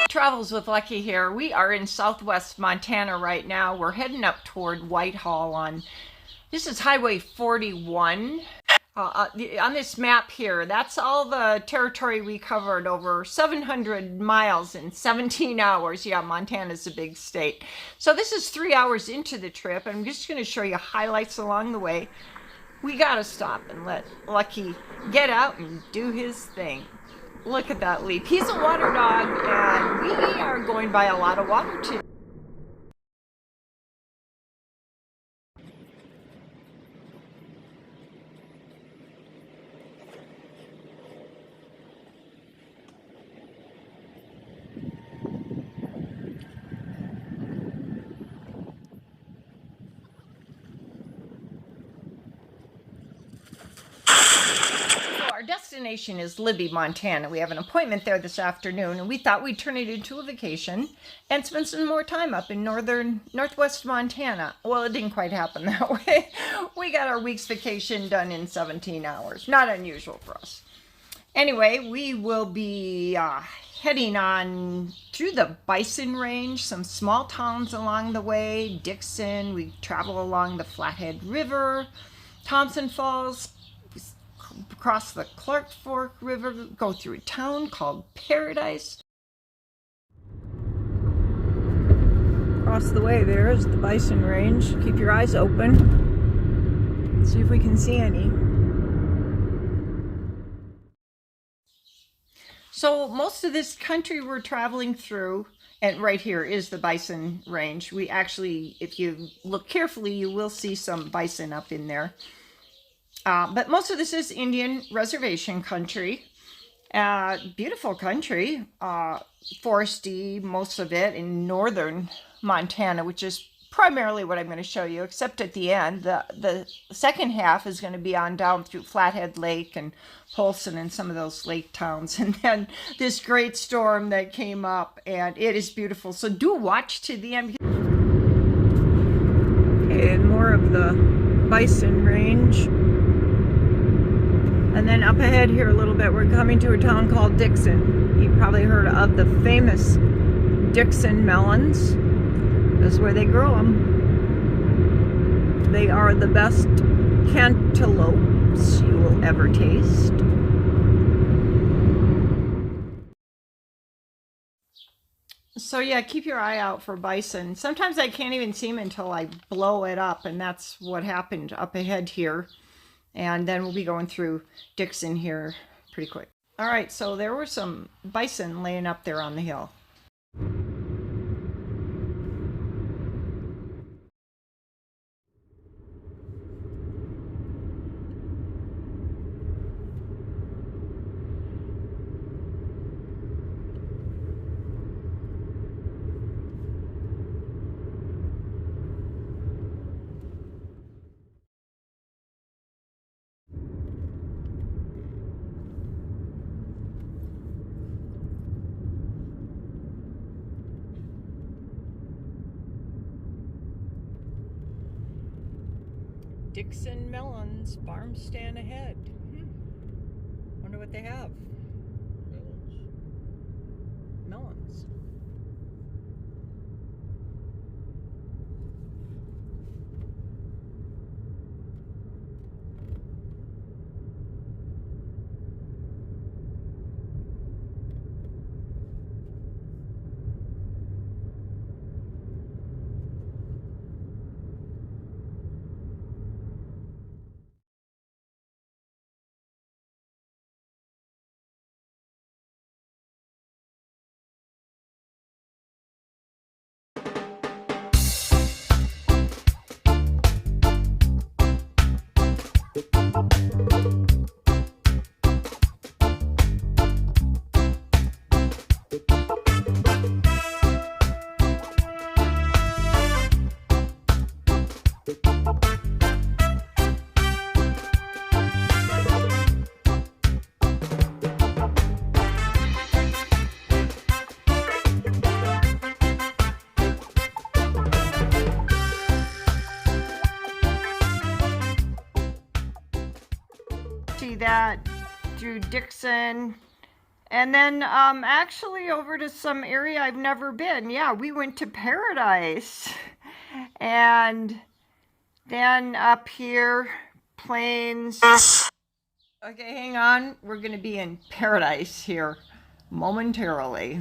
Travels with Lucky here. We are in southwest Montana right now. We're heading up toward Whitehall on, this is Highway 41. On this map here, that's all the territory we covered, over 700 miles in 17 hours. Yeah, Montana's a big state. So this is 3 hours into the trip. I'm just going to show you highlights along the way. We got to stop and let Lucky get out and do his thing. Look at that leap. He's a water dog, and we are going by a lot of water too. Our destination is Libby, Montana. We have an appointment there this afternoon, and we thought we'd turn it into a vacation and spend some more time up in northwest Montana. Well, it didn't quite happen that way. We got our week's vacation done in 17 hours. Not unusual for us. Anyway, we will be heading on through the Bison Range, some small towns along the way, Dixon. We travel along the Flathead River, Thompson Falls, across the Clark Fork River, go through a town called Paradise. Across the way there is the Bison Range. Keep your eyes open. See if we can see any. So most of this country we're traveling through, and right here is the Bison Range. We actually, if you look carefully, you will see some bison up in there. But most of this is Indian Reservation country. Beautiful country, foresty, most of it in northern Montana, which is primarily what I'm going to show you, except at the end. The second half is going to be on down through Flathead Lake and Polson and some of those lake towns. And then this great storm that came up, and it is beautiful. So do watch to the end. Okay, and more of the Bison Range. And then up ahead here a little bit, we're coming to a town called Dixon. You've probably heard of the famous Dixon melons. That's where they grow them. They are the best cantaloupes you will ever taste. So yeah, keep your eye out for bison. Sometimes I can't even see them until I blow it up, and that's what happened up ahead here. And then we'll be going through Dixon here pretty quick. All right, so there were some bison laying up there on the hill. Dixon melons, farm stand ahead. Wonder what they have. Melons. see that through Dixon. And then actually over to some area I've never been. Yeah, we went to Paradise. And then up here, Plains. Okay, hang on. We're going to be in Paradise here momentarily.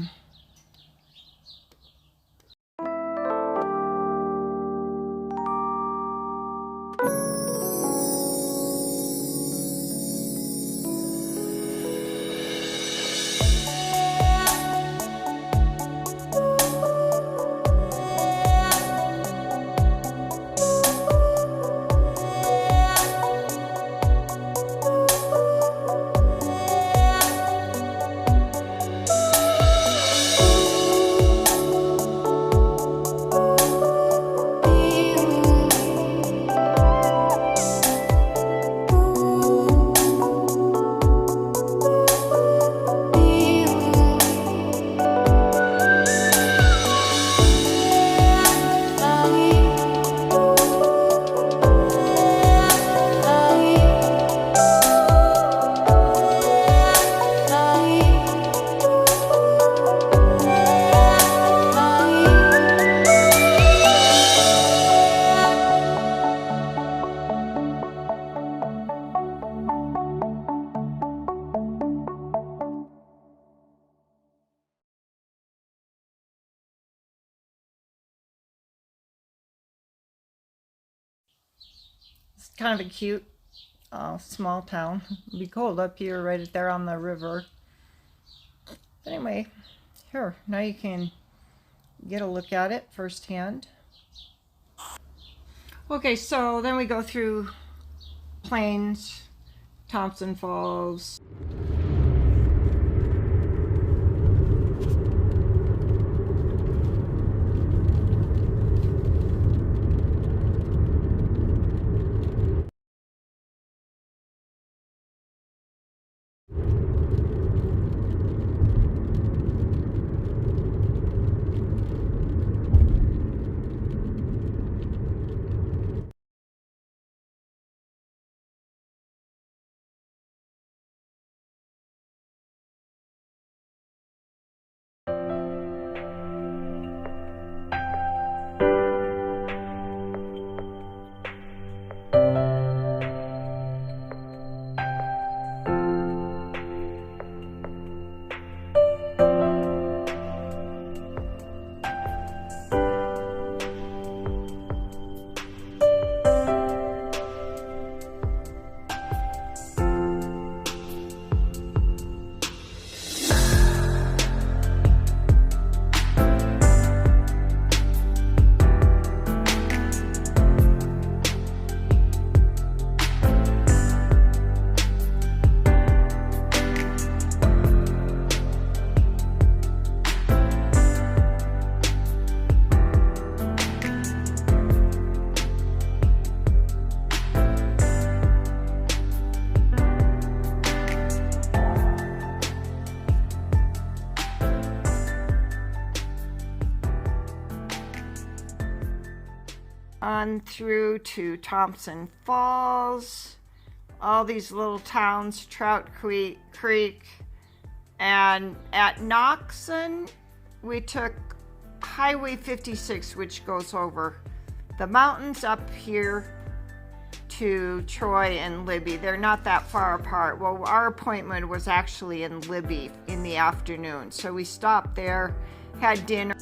It's kind of a cute small town. It'll be cold up here right there on the river. But anyway, here, now you can get a look at it firsthand. Okay, so then we go through Plains, Thompson Falls. On through to Thompson Falls, all these little towns, Trout Creek, and at Noxon we took Highway 56, which goes over the mountains up here to Troy and Libby. They're not that far apart. Well, our appointment was actually in Libby in the afternoon, so we stopped there, had dinner.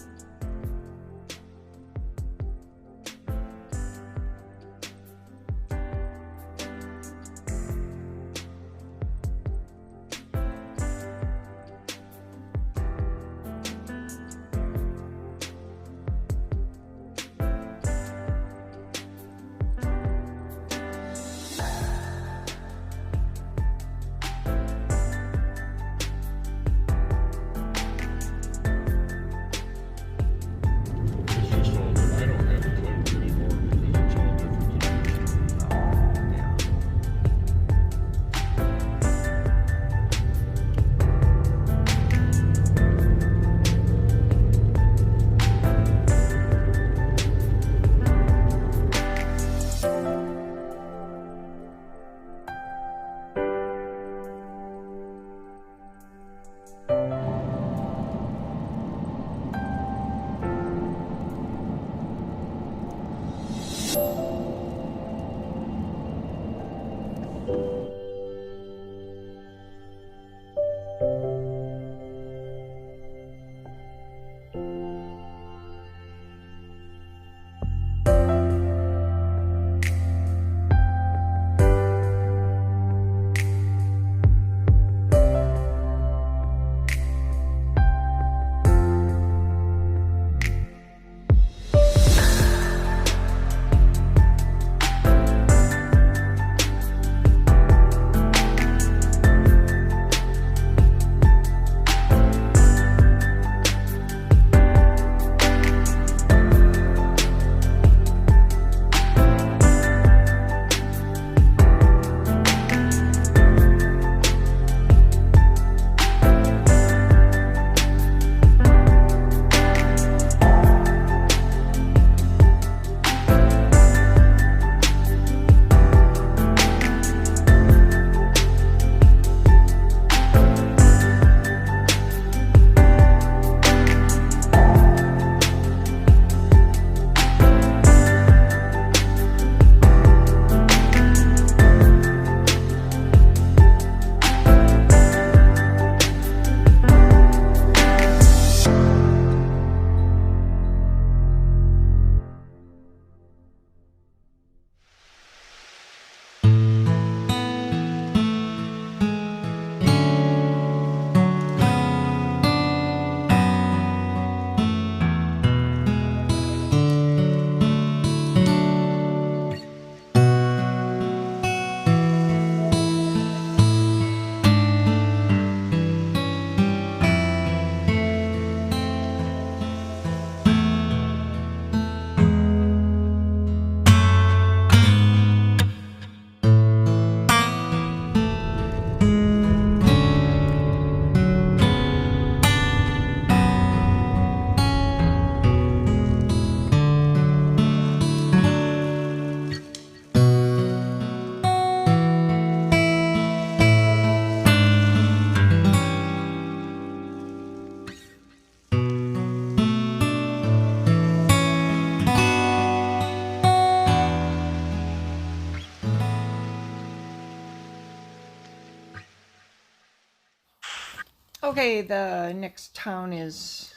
Okay, the next town is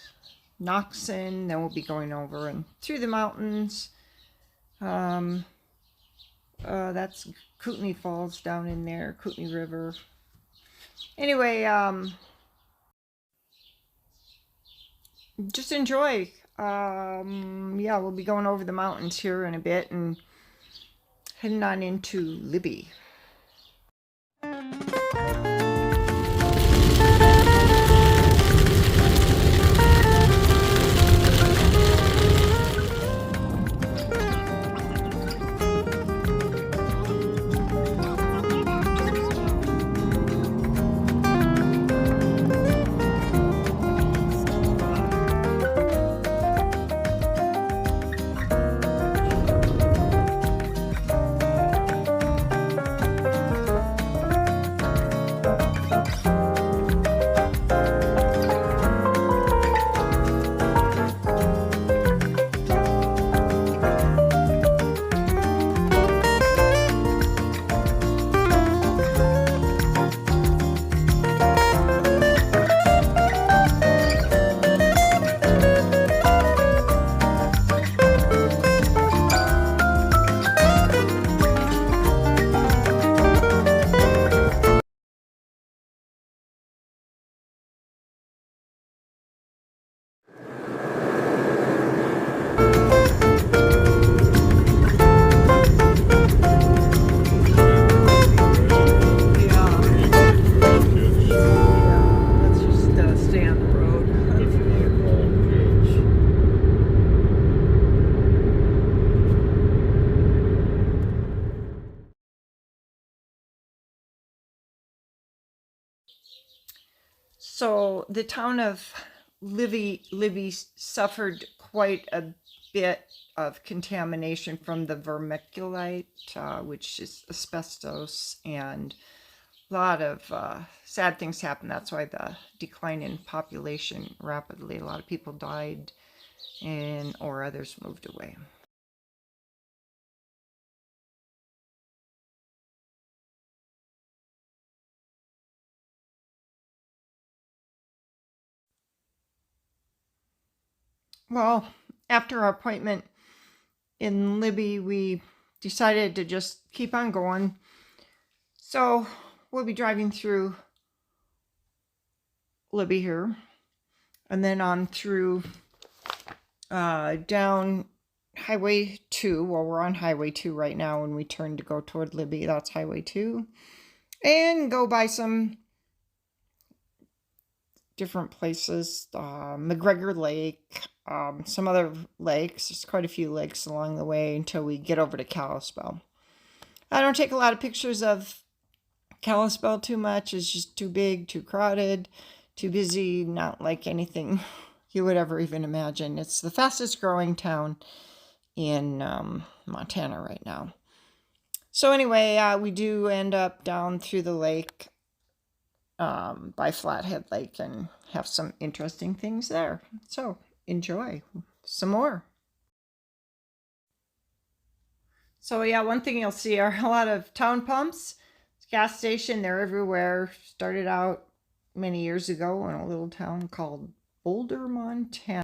Noxon. Then we'll be going over and through the mountains. That's Kootenai Falls down in there, Kootenai River. Anyway, just enjoy. Yeah, we'll be going over the mountains here in a bit and heading on into Libby. So the town of Libby suffered quite a bit of contamination from the vermiculite, which is asbestos, and a lot of sad things happened. That's why the decline in population rapidly. A lot of people died, or others moved away. Well, after our appointment in Libby, we decided to just keep on going. So we'll be driving through Libby here, and then on through down Highway 2. Well, we're on Highway 2 right now when we turn to go toward Libby. That's Highway 2. And go by some different places, McGregor Lake, some other lakes. There's quite a few lakes along the way until we get over to Kalispell. I don't take a lot of pictures of Kalispell too much. It's just too big, too crowded, too busy, not like anything you would ever even imagine. It's the fastest growing town in Montana right now. So anyway, we do end up down through the lake by Flathead Lake and have some interesting things there. So enjoy some more. So yeah, one thing you'll see are a lot of town pumps. Gas station, they're everywhere. Started out many years ago in a little town called Boulder, Montana.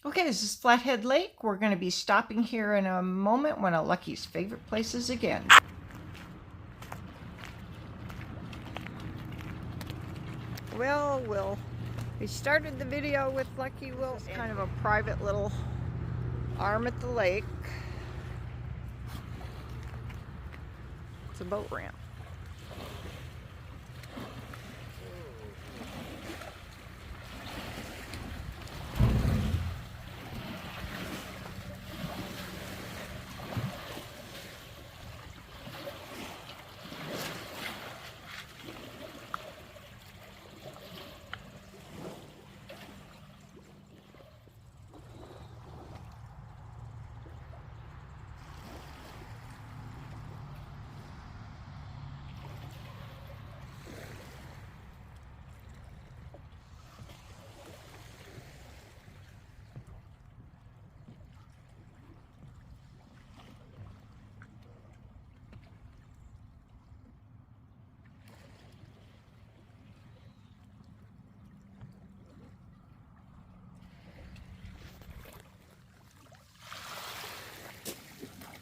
Okay, this is Flathead Lake. We're going to be stopping here in a moment, one of Lucky's favorite places again. Well, we started the video with Lucky Will. It's kind of a private little arm at the lake. It's a boat ramp.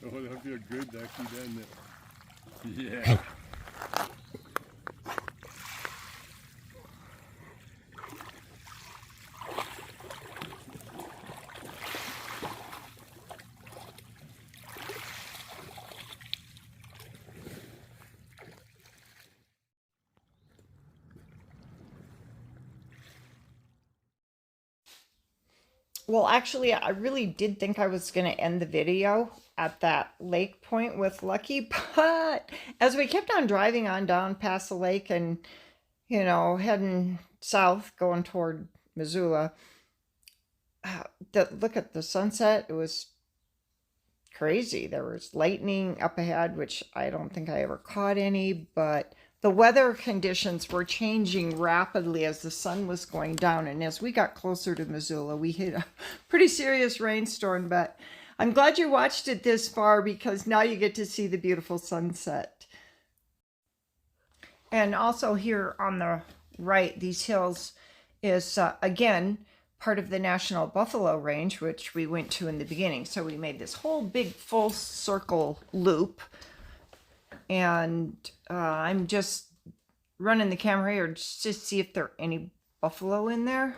Oh, that'll feel good to actually done it. Yeah. Well, actually, I really did think I was going to end the video at that lake point with Lucky, but as we kept on driving on down past the lake and, you know, heading south, going toward Missoula, look at the sunset. It was crazy. There was lightning up ahead, which I don't think I ever caught any, but the weather conditions were changing rapidly as the sun was going down. And as we got closer to Missoula, we hit a pretty serious rainstorm. But I'm glad you watched it this far because now you get to see the beautiful sunset. And also here on the right, these hills is, again, part of the National Buffalo Range, which we went to in the beginning. So we made this whole big full circle loop. And I'm just running the camera here just to see if there are any buffalo in there.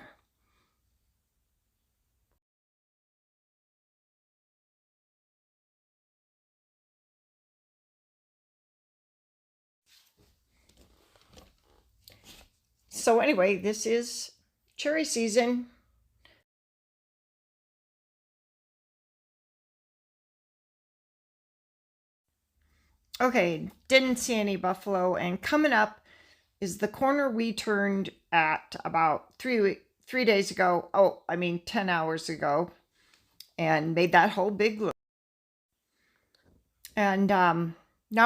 So anyway, this is cherry season. Okay, didn't see any buffalo, and coming up is the corner we turned at about 3 days ago. Oh, I mean 10 hours ago, and made that whole big loop. And now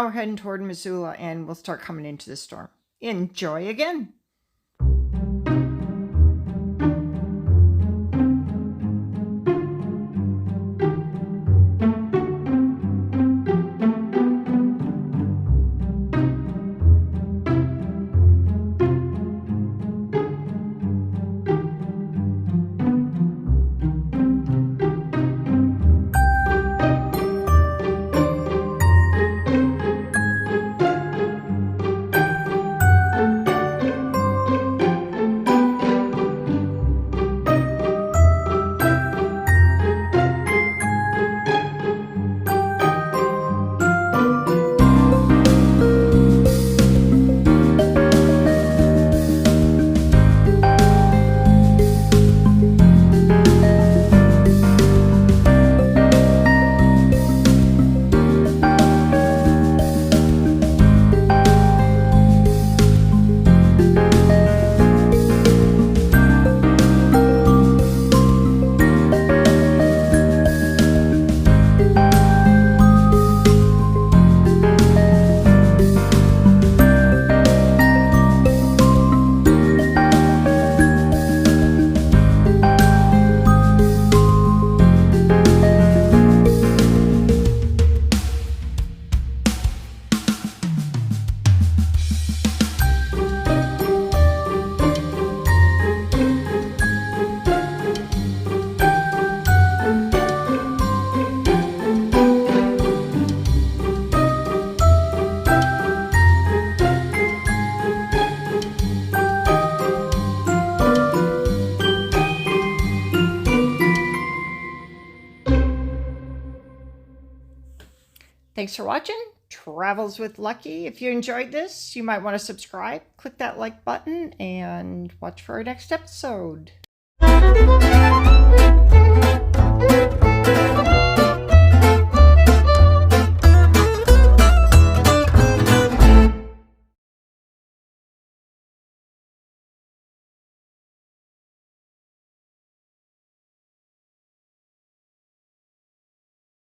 we're heading toward Missoula, and we'll start coming into the storm. Enjoy again. Thanks for watching Travels with Lucky. If you enjoyed this, you might want to subscribe, click that like button, and watch for our next episode.